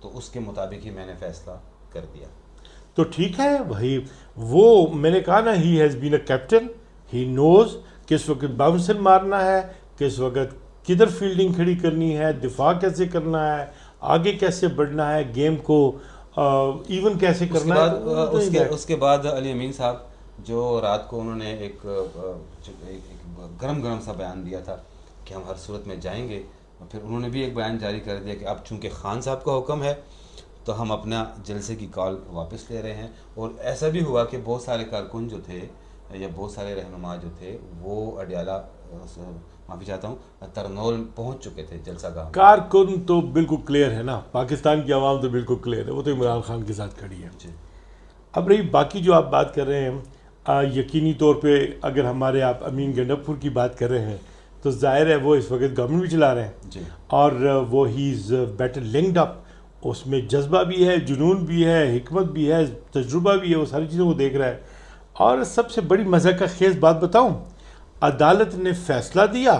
تو اس کے مطابق ہی میں نے فیصلہ کر دیا. تو ٹھیک ہے بھائی، وہ میں نے کہا نا، he has been a captain, ہی نوز کس وقت باؤنسر مارنا ہے، کس وقت کدھر فیلڈنگ کھڑی کرنی ہے، دفاع کیسے کرنا ہے، آگے کیسے بڑھنا ہے، گیم کو ایون کیسے کرنا ہے. اس کے بعد علی امین صاحب جو رات کو انہوں نے ایک گرم سا بیان دیا تھا کہ ہم ہر صورت میں جائیں گے، اور پھر انہوں نے بھی ایک بیان جاری کر دیا کہ اب چونکہ خان صاحب کا حکم ہے تو ہم اپنا جلسے کی کال واپس لے رہے ہیں. اور ایسا بھی ہوا کہ بہت سارے کارکن جو تھے یا بہت سارے رہنما جو تھے وہ اڈیالہ، معافی چاہتا ہوں، ترنول پہنچ چکے تھے جلسہ گاہ. کارکن تو بالکل کلیئر ہے نا، پاکستان کی عوام تو بالکل کلیئر ہے، وہ تو عمران خان کے ساتھ کھڑی ہے. جی. اب رہی باقی جو آپ بات کر رہے ہیں، یقینی طور پہ اگر ہمارے آپ امین گنڈاپور کی بات کر رہے ہیں تو ظاہر ہے وہ اس وقت گورنمنٹ بھی چلا رہے ہیں. جی. اور وہ ہی از بیٹر لنکڈ اپ، اس میں جذبہ بھی ہے، جنون بھی ہے، حکمت بھی ہے، تجربہ بھی ہے، وہ ساری چیزوں کو دیکھ رہا ہے. اور سب سے بڑی مزہ کا خیز بات بتاؤں، عدالت نے فیصلہ دیا،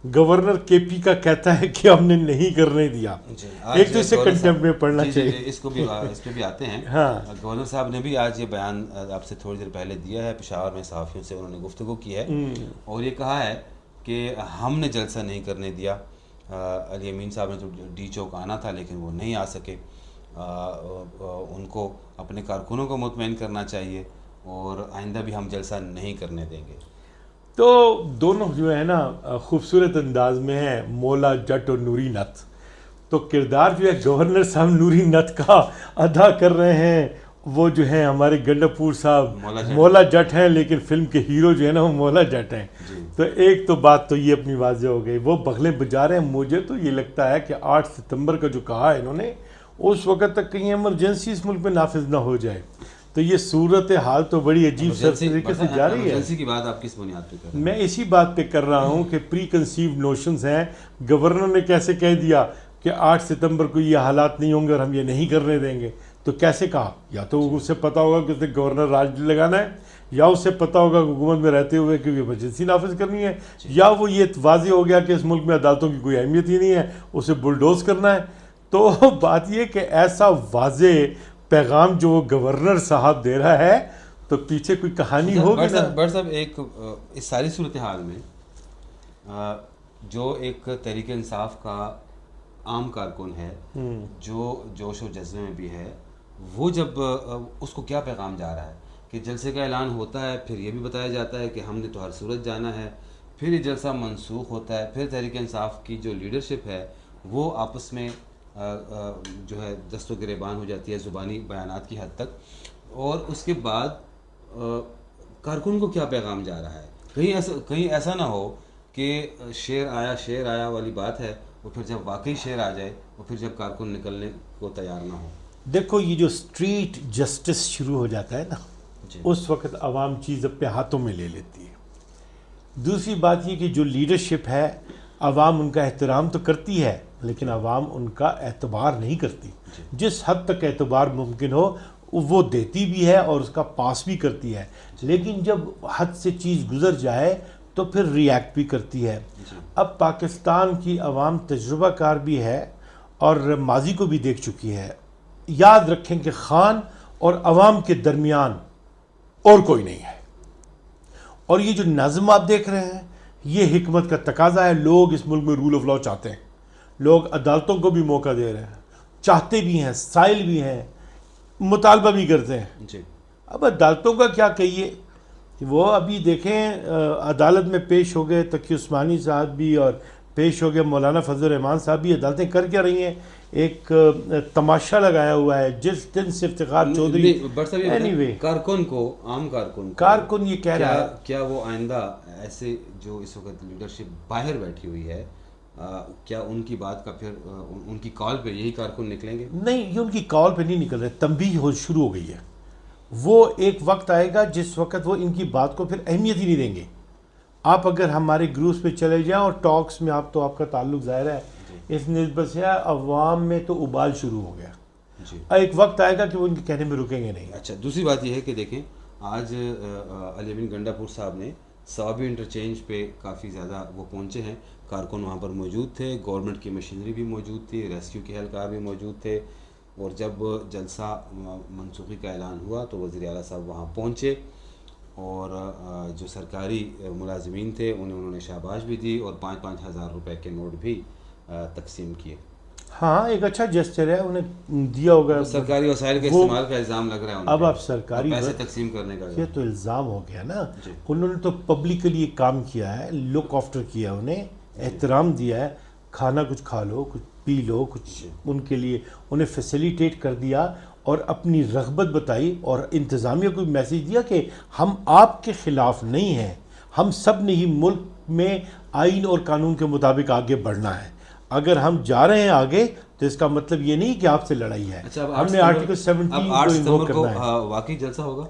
گورنر کے پی کا کہتا ہے کہ ہم نے نہیں کرنے دیا. جی. ایک تو اسے کنٹمپٹ میں پڑھنا چاہیے. اس پہ بھی آتے ہیں. ہاں. گورنر صاحب نے بھی آج یہ بیان آپ سے تھوڑی دیر پہلے دیا ہے، پشاور میں صحافیوں سے انہوں نے گفتگو کی ہے اور یہ کہا ہے کہ ہم نے جلسہ نہیں کرنے دیا. علی امین صاحب نے تو ڈی چوک آنا تھا لیکن وہ نہیں آ سکے. ان کو اپنے کارکنوں کو مطمئن کرنا چاہیے اور آئندہ بھی ہم جلسہ نہیں کرنے دیں گے. تو دونوں جو ہے نا خوبصورت انداز میں ہیں، مولا جٹ اور نوری نت. تو کردار جو ہے گورنر صاحب نوری نت کا ادا کر رہے ہیں، وہ جو ہیں ہمارے گنڈاپور صاحب مولا جٹ ہیں، لیکن فلم کے ہیرو جو ہے نا وہ مولا جٹ ہیں. تو ایک تو بات تو یہ اپنی واضح ہو گئی، وہ بغلیں بجا رہے ہیں. مجھے تو یہ لگتا ہے کہ 8 ستمبر کا جو کہا ہے انہوں نے، اس وقت تک کہیں ایمرجنسی اس ملک میں نافذ نہ ہو جائے. تو یہ صورت حال تو بڑی عجیب سر طریقے سے جاری ہے. ایمرجنسی کی بات آپ کس بنیاد پہ کر رہے ہیں؟ میں اسی بات پہ کر رہا ہوں کہ پری کنسیوڈ نوشنز ہیں. گورنر نے کیسے کہہ دیا کہ 8 ستمبر کو یہ حالات نہیں ہوں گے اور ہم یہ نہیں کرنے دیں گے؟ تو کیسے کہا؟ یا تو اسے پتا ہوگا کہ اسے گورنر راج لگانا ہے، یا اسے پتا ہوگا کہ حکومت میں رہتے ہوئے کہ ایمرجنسی نافذ کرنی ہے، یا وہ یہ واضح ہو گیا کہ اس ملک میں عدالتوں کی کوئی اہمیت ہی نہیں ہے، اسے بلڈوز کرنا ہے. تو بات یہ کہ ایسا واضح پیغام جو گورنر صاحب دے رہا ہے تو پیچھے کوئی کہانی ہوگی نا. بٹ صاحب ایک اس ساری صورتحال میں جو ایک تحریک انصاف کا عام کارکن ہے، جو جوش و جذبے میں بھی ہے، وہ جب اس کو کیا پیغام جا رہا ہے کہ جلسے کا اعلان ہوتا ہے، پھر یہ بھی بتایا جاتا ہے کہ ہم نے تو ہر صورت جانا ہے، پھر یہ جلسہ منسوخ ہوتا ہے، پھر تحریک انصاف کی جو لیڈرشپ ہے وہ آپس میں جو ہے دست و گریبان ہو جاتی ہے زبانی بیانات کی حد تک. اور اس کے بعد کارکن کو کیا پیغام جا رہا ہے؟ کہیں ایسا نہ ہو کہ شیر آیا والی بات ہے، اور پھر جب واقعی شیر آ جائے اور پھر جب کارکن نکلنے کو تیار نہ ہو. دیکھو یہ جو اسٹریٹ جسٹس شروع ہو جاتا ہے نا، اس وقت عوام چیز اپنے ہاتھوں میں لے لیتی ہے. دوسری بات یہ کہ جو لیڈرشپ ہے، عوام ان کا احترام تو کرتی ہے لیکن عوام ان کا اعتبار نہیں کرتی. جس حد تک اعتبار ممکن ہو وہ دیتی بھی ہے اور اس کا پاس بھی کرتی ہے، لیکن جب حد سے چیز گزر جائے تو پھر ری ایکٹ بھی کرتی ہے. اب پاکستان کی عوام تجربہ کار بھی ہے اور ماضی کو بھی دیکھ چکی ہے. یاد رکھیں کہ خان اور عوام کے درمیان اور کوئی نہیں ہے. اور یہ جو نظم آپ دیکھ رہے ہیں یہ حکمت کا تقاضا ہے. لوگ اس ملک میں رول آف لا چاہتے ہیں، لوگ عدالتوں کو بھی موقع دے رہے ہیں، چاہتے بھی ہیں، سائل بھی ہیں، مطالبہ بھی کرتے ہیں. اب عدالتوں کا کیا کہیے، وہ ابھی دیکھیں عدالت میں پیش ہو گئے تقی عثمانی صاحب بھی اور پیش ہو گئے مولانا فضل الرحمان صاحب بھی. عدالتیں کر کیا رہی ہیں؟ ایک تماشا لگایا ہوا ہے. جس دن سے افتخار چودھری کارکن کو، عام کارکن یہ کہہ رہا ہے کیا وہ آئندہ ایسے جو اس وقت لیڈرشپ باہر بیٹھی ہوئی ہے، کیا ان کی بات کا پھر ان کی کال پہ یہی کارکن نکلیں گے؟ نہیں، یہ ان کی کال پہ نہیں نکل رہے، تنبیہ شروع ہو گئی ہے. وہ ایک وقت آئے گا جس وقت وہ ان کی بات کو پھر اہمیت ہی نہیں دیں گے. آپ اگر ہمارے گروپس پہ چلے جائیں اور ٹاکس میں آپ کا تعلق ظاہر ہے، اس نسبت سے عوام میں تو ابال شروع ہو گیا. ایک وقت آئے گا کہ وہ ان کے کہنے میں رکیں گے نہیں. اچھا، دوسری بات یہ ہے کہ دیکھیں آج علی امین گنڈاپور صاحب نے صوابی انٹرچینج پہ کافی زیادہ وہ پہنچے ہیں. کارکن وہاں پر موجود تھے، گورنمنٹ کی مشینری بھی موجود تھی، ریسکیو کے اہلکار بھی موجود تھے، اور جب جلسہ منسوخی کا اعلان ہوا تو وزیر اعلیٰ صاحب وہاں پہنچے اور جو سرکاری ملازمین تھے انہوں نے شاباش بھی دی اور 5,000 روپے کے نوٹ بھی تقسیم کیے۔ ہاں ایک اچھا جسچر ہے، انہیں دیا ہوگا سرکاری وسائل کے استعمال کا الزام لگ رہا ہے اب آپ سرکاری پیسے تقسیم کرنے کا، یہ تو الزام ہو گیا نا۔ انہوں نے تو پبلکلی کام کیا ہے، لک آفٹر کیا، انہیں احترام دیا ہے، کھانا کچھ کھا لو، کچھ پی لو، کچھ ان کے لیے انہیں فیسیلیٹیٹ کر دیا اور اپنی رغبت بتائی اور انتظامیہ کو میسیج دیا کہ ہم آپ کے خلاف نہیں ہیں، ہم سب نے ہی ملک میں آئین اور قانون کے مطابق آگے بڑھنا ہے، اگر ہم جا رہے ہیں آگے تو اس کا مطلب یہ نہیں کہ آپ سے لڑائی ہے۔ ہم نے آرٹیکل 17 کو انووک کرنا ہے۔ واقعی جلسہ ہوگا؟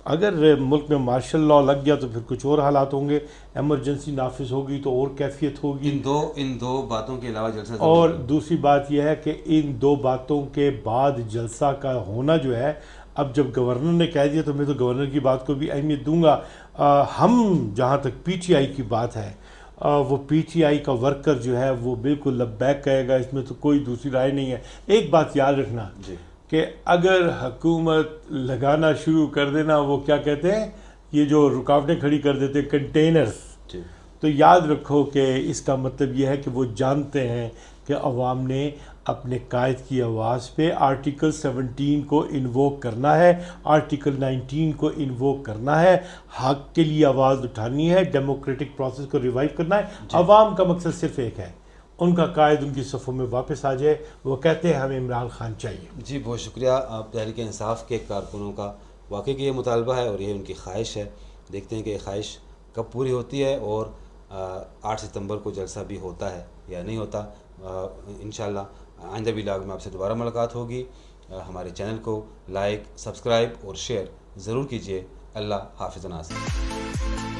اگر ملک میں مارشل لاء لگ گیا تو پھر کچھ اور حالات ہوں گے، ایمرجنسی نافذ ہوگی تو اور کیفیت ہوگی۔ ان دو باتوں کے علاوہ جلسہ اور دوسری بات یہ ہے کہ ان دو باتوں کے بعد جلسہ کا ہونا جو ہے، اب جب گورنر نے کہہ دیا تو میں تو گورنر کی بات کو بھی اہمیت دوں گا۔ ہم جہاں تک پی ٹی آئی کی بات ہے، وہ پی ٹی آئی کا ورکر جو ہے وہ بالکل لبیک کہے گا، اس میں تو کوئی دوسری رائے نہیں ہے۔ ایک بات یاد رکھنا کہ اگر حکومت لگانا شروع کر دینا، وہ کیا کہتے ہیں، یہ جو رکاوٹیں کھڑی کر دیتے ہیں کنٹینرز، تو یاد رکھو کہ اس کا مطلب یہ ہے کہ وہ جانتے ہیں کہ عوام نے اپنے قائد کی آواز پہ آرٹیکل 17 کو انووک کرنا ہے، آرٹیکل 19 کو انووک کرنا ہے، حق کے لیے آواز اٹھانی ہے، ڈیموکریٹک پروسیس کو ریوائیو کرنا ہے۔ عوام کا مقصد صرف ایک ہے، ان کا قائد ان کی صفوں میں واپس آ جائے، وہ کہتے ہیں ہمیں عمران خان چاہیے۔ جی بہت شکریہ۔ آپ تحریک انصاف کے کارکنوں کا واقعی کہ یہ مطالبہ ہے اور یہ ان کی خواہش ہے، دیکھتے ہیں کہ یہ خواہش کب پوری ہوتی ہے اور 8 ستمبر کو جلسہ بھی ہوتا ہے یا نہیں ہوتا۔ انشاءاللہ آئندہ ولاگ میں آپ سے دوبارہ ملاقات ہوگی۔ ہمارے چینل کو لائک، سبسکرائب اور شیئر ضرور کیجیے۔ اللہ حافظ ناصر۔